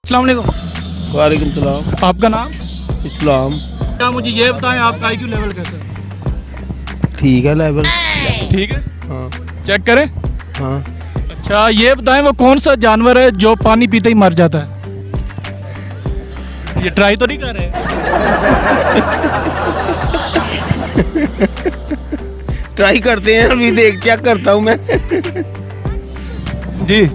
अस्सलाम वालेकुम। वालेकुम सलाम। आपका नाम? इस्लाम। क्या मुझे ये बताएं आपका आईक्यू लेवल कैसा है? ठीक है लेवल। ठीक है, हाँ चेक करें। हाँ। अच्छा ये बताएं वो कौन सा जानवर है जो पानी पीते ही मर जाता है? ये ट्राई तो नहीं कर रहे? ट्राई करते हैं, अभी देख चेक करता हूँ मैं। जी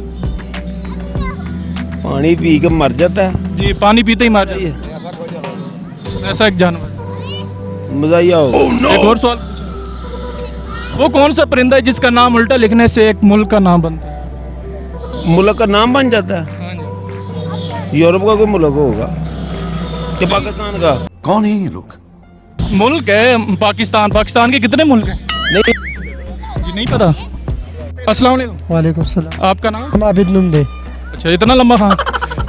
पानी पी के मर जाता है। जी, पानी पीते ही मर जाता है, ऐसा एक जानवर। मजा हो। एक और सवाल पूछा, वो कौन सा परिंदा है जिसका नाम उल्टा लिखने से एक मुल्क का नाम बनता है? मुल्क का नाम बन जाता है। हाँ जी। यूरोप का कोई मुल्क होगा कि पाकिस्तान का? कौन है ये लोग? मुल्क है पाकिस्तान। पाकिस्तान के कितने मुल्क हैं? नहीं। जी नहीं पता। अस्सलाम वालेकुम। वालेकुम सलाम। आपका नाम? हम आबिद नुमदे। अच्छा इतना लंबा हाथ।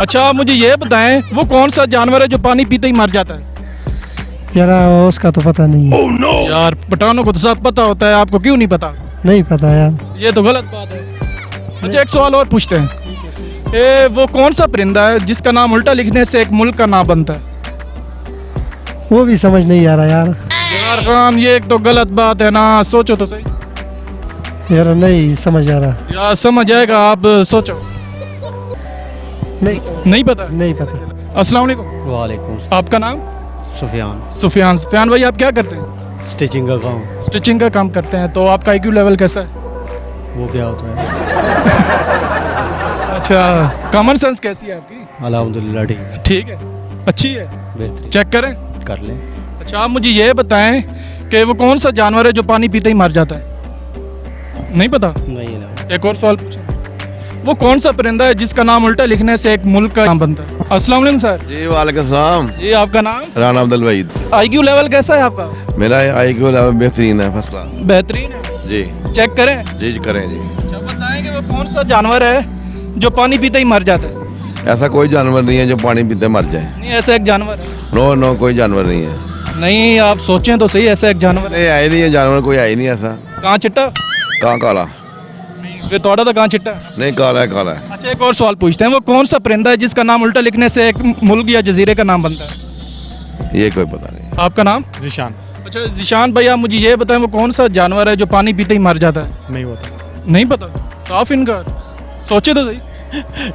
अच्छा आप मुझे ये बताएं वो कौन सा जानवर है जो पानी पीते ही मर जाता है? यार उसका तो पता नहीं है। यार पठानों को तो सब पता होता है, आपको क्यों नहीं पता? नहीं पता यार। ये तो गलत बात है। अच्छा एक सवाल और पूछते हैं, वो कौन सा परिंदा है जिसका नाम उल्टा लिखने से एक मुल्क का नाम बनता है? वो भी समझ नहीं आ रहा यार। यार खान ये एक तो गलत बात है ना, सोचो तो सही। यार नहीं समझ आ रहा। यार समझ आएगा, आप सोचो। नहीं पता? नहीं पता। अस्सलाम वालेकुम। वालेकुम। आपका नाम? सुफियान। सुफियान। सुफियान भाई आप क्या करते हैं? स्टिचिंग का काम। स्टिचिंग का काम करते हैं। तो आपका आईक्यू लेवल कैसा है? वो क्या होता है? अच्छा कॉमन सेंस कैसी है आपकी? अल्हम्दुलिल्लाह ठीक है। ठीक है, अच्छी है, बेहतरीन। चेक करें। कर लें। अच्छा आप मुझे ये बताएं कि वो कौन सा जानवर है जो पानी पीते ही मर जाता है? नहीं पता? नहीं ना। एक और सवाल पूछें, वो कौन सा परिंदा है जिसका नाम उल्टा लिखने से एक मुल्क का नाम बनता है? अस्सलाम वालेकुम सर। जी वालेकुम सलाम। ये आपका नाम? राना अब्दुल वहीद। आईक्यू लेवल कैसा है आपका? मेरा आईक्यू लेवल बेहतरीन है, फसला। बेहतरीन है, जी चेक करें। जी करें जी। अच्छा बताएं कि वो कौन सा जानवर है जो पानी पीते ही मर जाता है? ऐसा कोई जानवर नहीं है जो पानी पीते मर जाए। नहीं ऐसा एक जानवर है। नो नो कोई जानवर नहीं है। नहीं आप सोचें तो सही, ऐसा एक जानवर है। नहीं आए नहीं है जानवर, कोई आए नहीं ऐसा। कहाँ चिट्टा? कहाँ काला? वे थोड़ा तो कहाँ चिट्टा? नहीं काला है, काला है। अच्छा एक और सवाल पूछते हैं, वो कौन सा परिंदा है जिसका नाम उल्टा लिखने से एक मुल्क या जजीरे का नाम बनता है? ये कोई पता नहीं। आपका नाम? जिशान। अच्छा जिशान भाई आप मुझे ये बताएं वो कौन सा जानवर है जो पानी पीते ही मर जाता है? नहीं होता। नहीं पता? साफ इनकार। सोचे तो सही।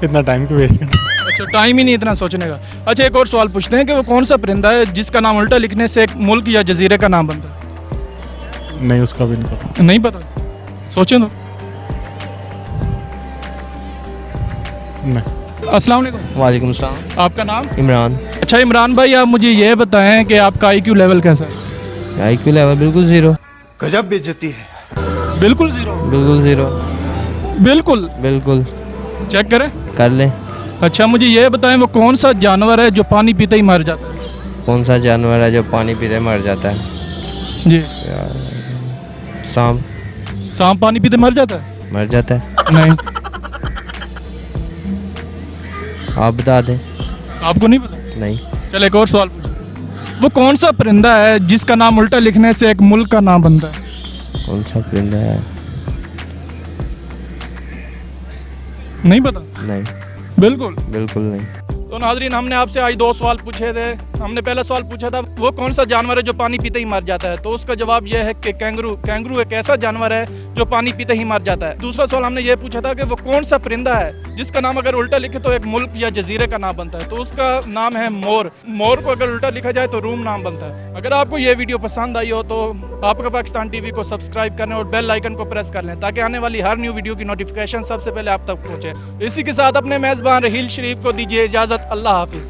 इतना टाइम क्यों वेस्ट करना? अच्छा टाइम ही नहीं इतना सोचने का। अच्छा एक और सवाल पूछते हैं कि वो कौन सा परिंदा है जिसका नाम उल्टा लिखने से एक मुल्क या जजीरे का नाम बनता है? नहीं उसका भी नहीं पता। नहीं पता? सोचें तो। नहीं। अस्सलाम वालेकुम। वालेकुम सलाम। आपका नाम? इमरान। अच्छा इमरान भाई आप मुझे ये बताएं कि आपका आईक्यू लेवल कैसा है? आईक्यू लेवल बिल्कुल जीरो। गजब बेइज्जती है। बिल्कुल जीरो? बिल्कुल जीरो। बिल्कुल? बिल्कुल। चेक करें। कर लें। अच्छा मुझे ये बताएं वो कौन सा जानवर है जो पानी पीते ही मर जाता है? कौन सा जानवर है जो पानी पीते मर जाता है? जी सांप। सांप पानी पीते मर जाता है? मर जाता है। नहीं। आप बता दें। आपको नहीं पता? नहीं। चल एक और सवाल पूछो, वो कौन सा परिंदा है जिसका नाम उल्टा लिखने से एक मुल्क का नाम बनता है? कौन सा परिंदा है? नहीं पता? नहीं। बिल्कुल? बिल्कुल नहीं। तो नाजरीन हमने आपसे आज दो सवाल पूछे थे। हमने पहला सवाल पूछा था वो कौन सा जानवर है जो पानी पीते ही मर जाता है, तो उसका जवाब यह है कि कैंगरू। कैंगरू एक ऐसा जानवर है जो पानी पीते ही मर जाता है। दूसरा सवाल हमने ये पूछा था कि वो कौन सा परिंदा है जिसका नाम अगर उल्टा लिखे तो एक मुल्क या जजीरे का नाम बनता है, तो उसका नाम है मोर। मोर को अगर उल्टा लिखा जाए तो रूम नाम बनता है। अगर आपको ये वीडियो पसंद आई हो तो आपका पाकिस्तान टीवी को सब्सक्राइब करें और बेल आइकन को प्रेस कर लें ताकि आने वाली हर न्यू वीडियो की नोटिफिकेशन सबसे पहले आप तक पहुंचे। इसी के साथ अपने मेजबान रहील शरीफ को दीजिए इजाजत। अल्लाह हाफिज।